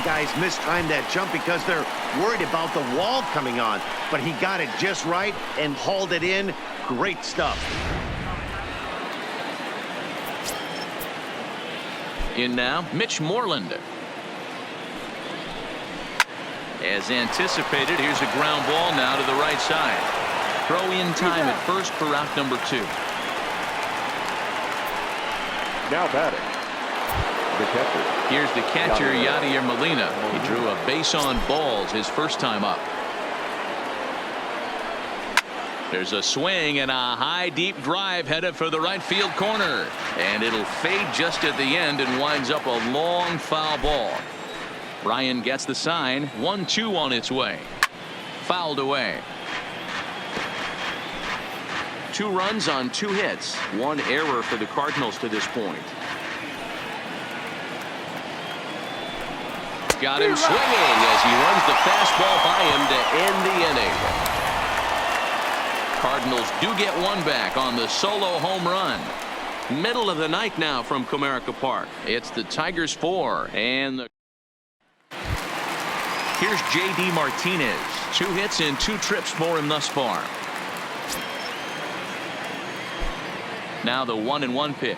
of guys mistime that jump because they're worried about the wall coming on. But he got it just right and hauled it in. Great stuff. In now, Mitch Moreland. As anticipated, here's a ground ball now to the right side. Throw in time at first for out number 2. Now batting, the catcher. Here's the catcher, Yadier Molina. He drew a base on balls his first time up. There's a swing and a high deep drive headed for the right field corner. And it'll fade just at the end and winds up a long foul ball. Ryan gets the sign. 1-2 on its way. Fouled away. 2 runs on 2 hits. 1 error for the Cardinals to this point. Got him swinging as he runs the fastball by him to end the inning. Cardinals do get 1 back on the solo home run. Middle of the night now from Comerica Park. It's the Tigers 4 and the Here's J.D. Martinez. 2 hits and 2 trips for him thus far. Now the 1-1 pitch.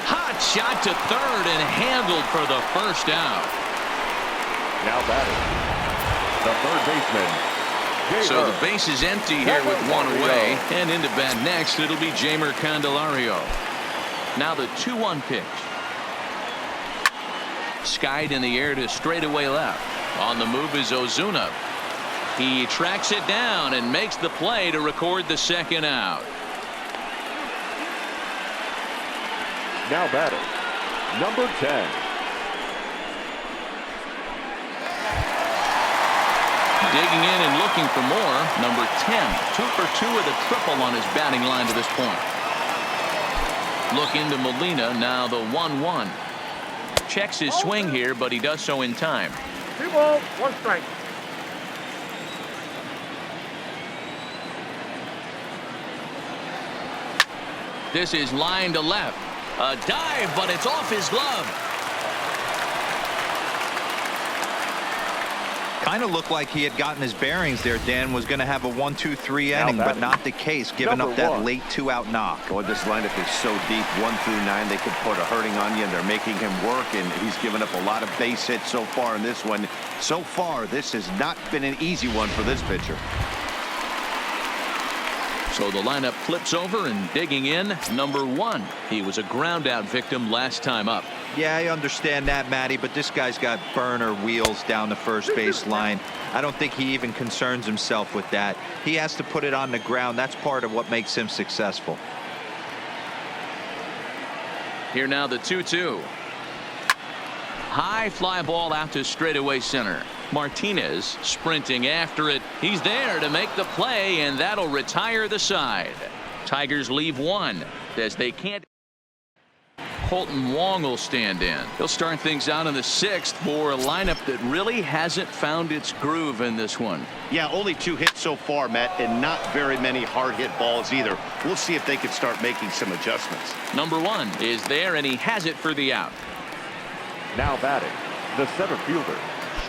Hot shot to third and handled for the first out. Now batting, the third baseman. So the base is empty here with 1 away, and into bat next it'll be Jeimer Candelario. Now the 2-1 pitch. Skied in the air to straightaway left. On the move is Ozuna. He tracks it down and makes the play to record the second out. Now batting, number 10. Digging in and looking for more. Number 10. 2 for 2 with a triple on his batting line to this point. Look into Molina. Now the 1-1. Checks his swing here, but he does so in time. 2 balls, 1 strike. This is line to left. A dive, but it's off his glove. Kind of looked like he had gotten his bearings there. Dan was going to have a 1-2-3 inning, but not the case, giving up that late 2-out knock. Boy, this lineup is so deep, 1 through 9. They could put a hurting on you, and they're making him work, and he's given up a lot of base hits so far in this one. So far, this has not been an easy one for this pitcher. So the lineup flips over, and digging in, number 1. He was a ground out victim last time up. Yeah, I understand that, Matty, but this guy's got burner wheels down the first base line. I don't think he even concerns himself with that. He has to put it on the ground. That's part of what makes him successful. Here now the 2-2. High fly ball out to straightaway center. Martinez sprinting after it. He's there to make the play, and that'll retire the side. Tigers leave 1 as they can't. Colton Wong will stand in. He'll start things out in the 6th for a lineup that really hasn't found its groove in this one. Yeah, only 2 hits so far, Matt, and not very many hard hit balls either. We'll see if they can start making some adjustments. Number 1 is there, and he has it for the out. Now batting, the center fielder.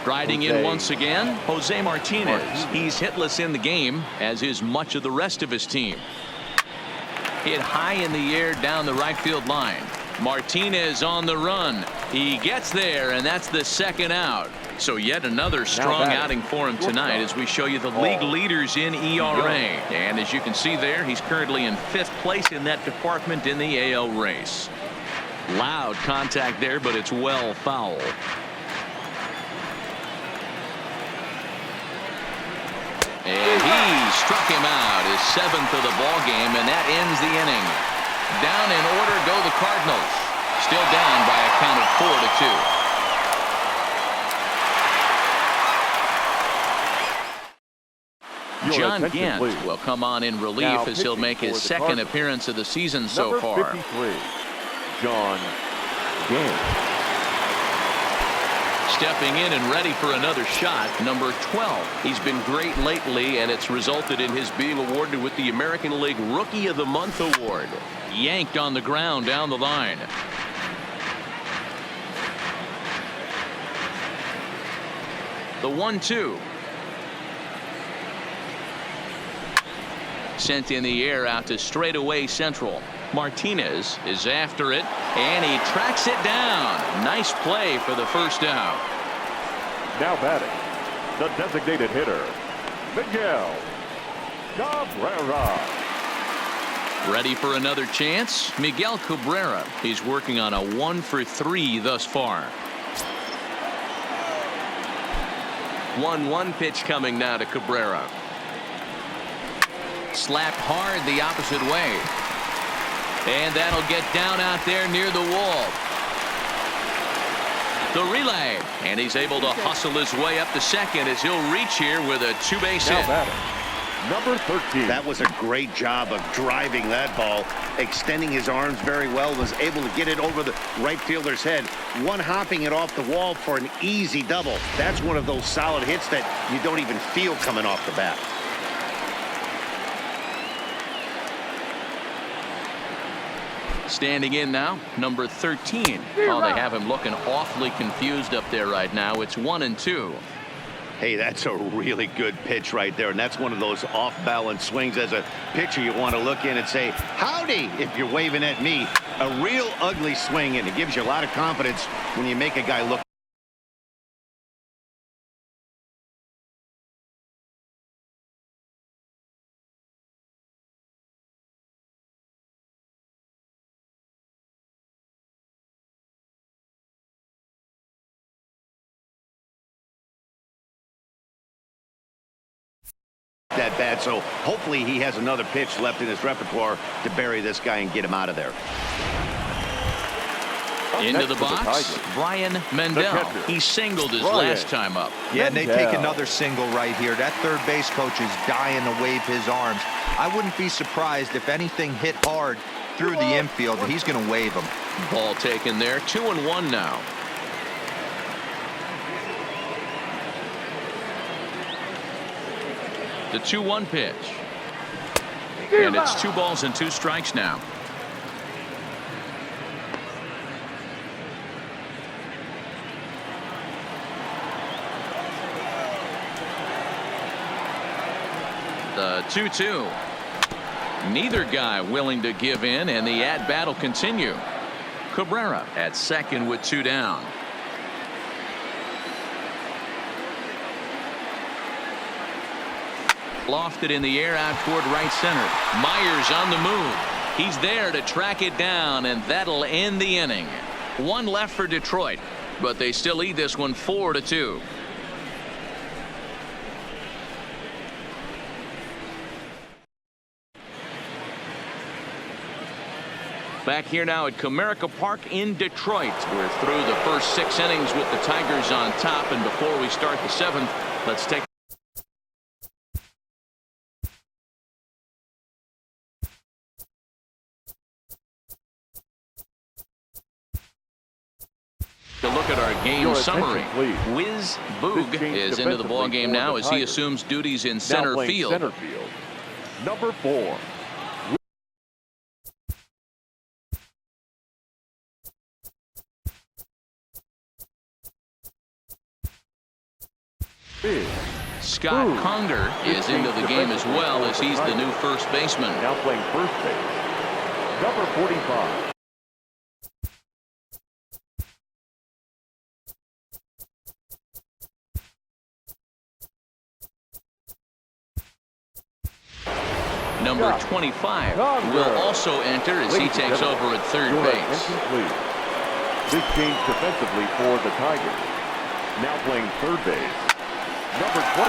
Striding in once again, Jose Martinez. He's hitless in the game, as is much of the rest of his team. Hit high in the air down the right field line. Martinez on the run. He gets there, and that's the second out. So yet another strong outing for him tonight as we show you the league leaders in ERA. And as you can see there, he's currently in 5th place in that department in the AL race. Loud contact there, but it's well foul. And he struck him out, his 7th of the ball game, and that ends the inning. Down in order go the Cardinals. Still down by a count of 4-2. John Gant will come on in relief as he'll make his 2nd appearance of the season so far. Number 53, John Gant. Stepping in and ready for another shot, number 12. He's been great lately, and it's resulted in his being awarded with the American League Rookie of the Month award. Yanked on the ground down the line. The 1-2. Sent in the air out to straightaway central. Martinez is after it, and he tracks it down. Nice play for the first down. Now batting, the designated hitter, Miguel Cabrera. Ready for another chance? Miguel Cabrera. He's working on a 1-for-3 thus far. 1-1 pitch coming now to Cabrera. Slapped hard the opposite way. And that'll get down out there near the wall. The relay. And he's able to hustle his way up to second as he'll reach here with a two-base hit. Now batting, number 13. That was a great job of driving that ball, extending his arms very well, was able to get it over the right fielder's head, one-hopping it off the wall for an easy double. That's one of those solid hits that you don't even feel coming off the bat. Standing in now, number 13. Oh, they have him looking awfully confused up there right now. It's 1-2. Hey, that's a really good pitch right there, and that's one of those off-balance swings. As a pitcher, you want to look in and say, howdy, if you're waving at me. A real ugly swing, and it gives you a lot of confidence when you make a guy look. That bad, so hopefully he has another pitch left in his repertoire to bury this guy and get him out of there. Into the box, Brian Mendel. He singled his last time up. Yeah, and they take another single right here. That third base coach is dying to wave his arms. I wouldn't be surprised if anything hit hard through the infield. He's going to wave them. Ball taken there. 2-1 now. The 2-1 pitch. And it's 2 balls and 2 strikes now. The 2-2. Neither guy willing to give in, and the at-bat will continue. Cabrera at second with 2 down. Lofted in the air out toward right center. Myers on the move. He's there to track it down, and that'll end the inning. 1 left for Detroit, but they still lead this one 4-2. Back here now at Comerica Park in Detroit. We're through the first 6 innings with the Tigers on top, and before we start the 7th, let's take a look at our game summary. Wiz Boog is into the ball game now as he assumes duties in center field. Number 4. Scott Conger is into the game as well as he's the new first baseman. Now playing first base, number 45. Number 25 will also enter as he takes over at third base. Big change defensively for the Tigers. Now playing third base, number 25.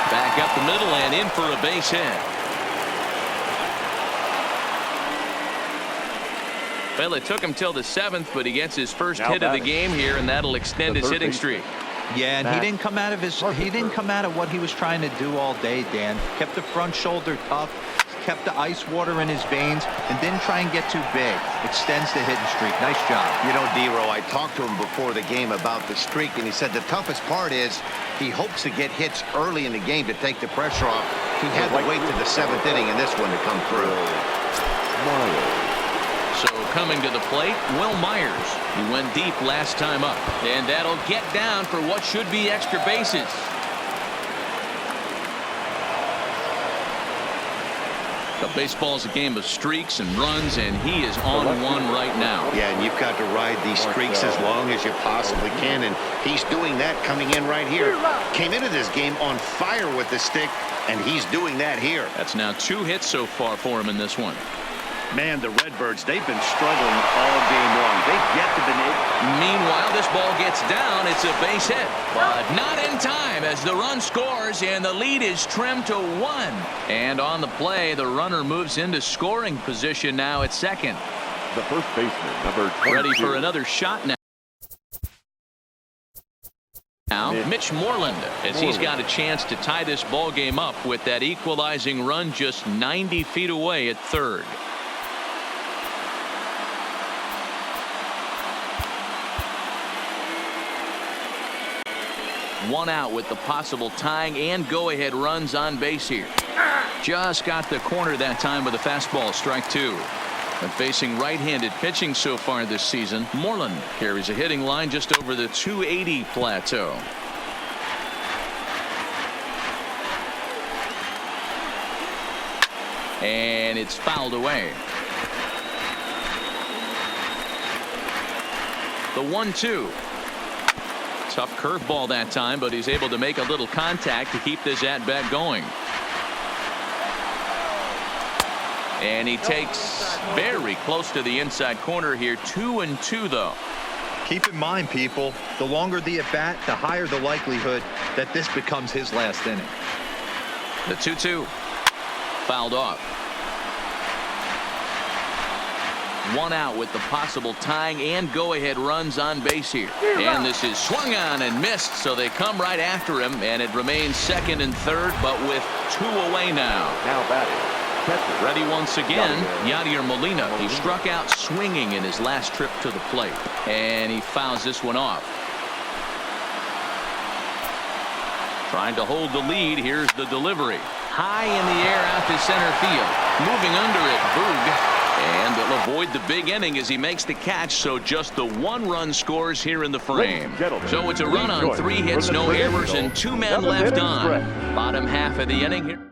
Back up the middle and in for a base hit. Well, it took him till the 7th, but he gets his first hit of the game here, and that'll extend his hitting streak. Yeah, and he didn't come out of what he was trying to do all day, Dan. Kept the front shoulder tough, kept the ice water in his veins, and didn't try and get too big. Extends the hitting streak. Nice job. You know, D-Row, I talked to him before the game about the streak, and he said the toughest part is he hopes to get hits early in the game to take the pressure off. He had to wait to the 7th inning in this one to come through. So coming to the plate, Will Myers. He went deep last time up, and that'll get down for what should be extra bases. But baseball's a game of streaks and runs, and he is on one right now. Yeah, and you've got to ride these streaks as long as you possibly can, and he's doing that coming in right here. Came into this game on fire with the stick, and he's doing that here. That's now 2 hits so far for him in this one. Man, the Redbirds, they've been struggling all game long. They've yet to be able. Meanwhile, this ball gets down. It's a base hit, but not in time as the run scores, and the lead is trimmed to 1. And on the play, the runner moves into scoring position now at second. The first baseman, number 22. Ready for another shot now. Mitch Moreland, as he's got a chance to tie this ball game up with that equalizing run just 90 feet away at third. One out with the possible tying and go-ahead runs on base here. Just got the corner that time with a fastball, strike 2. And facing right-handed pitching so far this season, Moreland carries a hitting line just over the 280 plateau. And it's fouled away. The 1-2. Tough curveball that time, but he's able to make a little contact to keep this at-bat going. And he takes very close to the inside corner here. 2-2 though. Keep in mind, people, the longer the at-bat, the higher the likelihood that this becomes his last inning. The 2-2 fouled off. One out with the possible tying and go-ahead runs on base here. And this is swung on and missed, so they come right after him, and it remains second and third, but with 2 away now. Now batting. Catcher. Ready once again, Yadier Molina. He struck out swinging in his last trip to the plate, and he fouls this one off. Trying to hold the lead. Here's the delivery. High in the air out to center field. Moving under it, Boog. And they'll avoid the big inning as he makes the catch, so just the 1 run scores here in the frame. So it's a run on 3 hits, no errors, and 2 men left on. Bottom half of the inning here.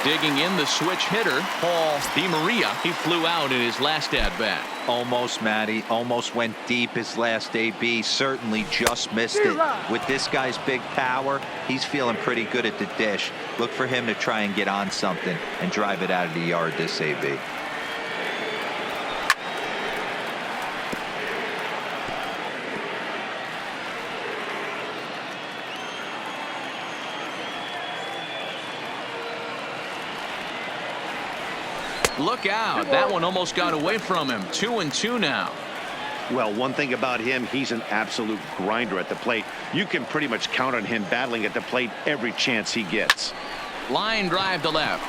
Digging in the switch hitter, Paul DeMaria. He flew out in his last at-bat. Almost, Matty. Almost went deep his last AB. Certainly just missed it. With this guy's big power, he's feeling pretty good at the dish. Look for him to try and get on something and drive it out of the yard this AB. Look out. That one almost got away from him. 2-2 now. Well, one thing about him, he's an absolute grinder at the plate. You can pretty much count on him battling at the plate every chance he gets. Line drive to left.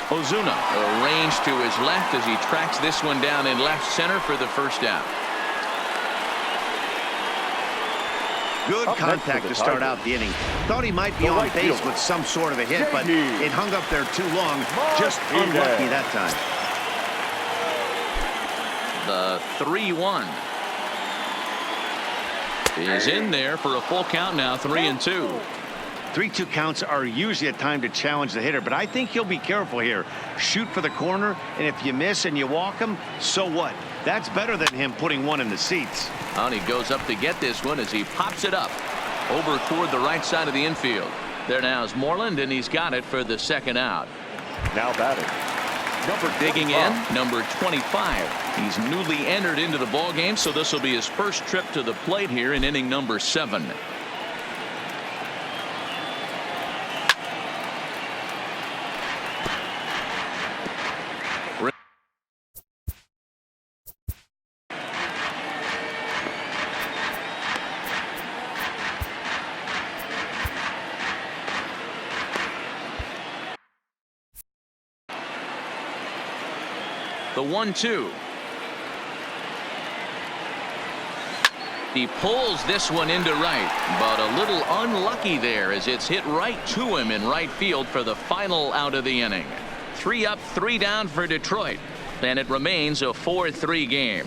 Ozuna arranged to his left as he tracks this one down in left center for the first out. Good contact to start out the inning. Thought he might be on base with some sort of a hit, but it hung up there too long. Just unlucky that time. The 3-1 is in there for a full count now. 3-2. 3-2 counts are usually a time to challenge the hitter, but I think he'll be careful here. Shoot for the corner, and if you miss and you walk him, so what? That's better than him putting one in the seats. And he goes up to get this one as he pops it up over toward the right side of the infield. There now is Moreland, and he's got it for the second out. Now batting. Digging in, number 25. He's newly entered into the ball game, so this will be his first trip to the plate here in inning number 7. The 1-2. He pulls this one into right, but a little unlucky there as it's hit right to him in right field for the final out of the inning. 3 up, 3 down for Detroit, and it remains a 4-3 game.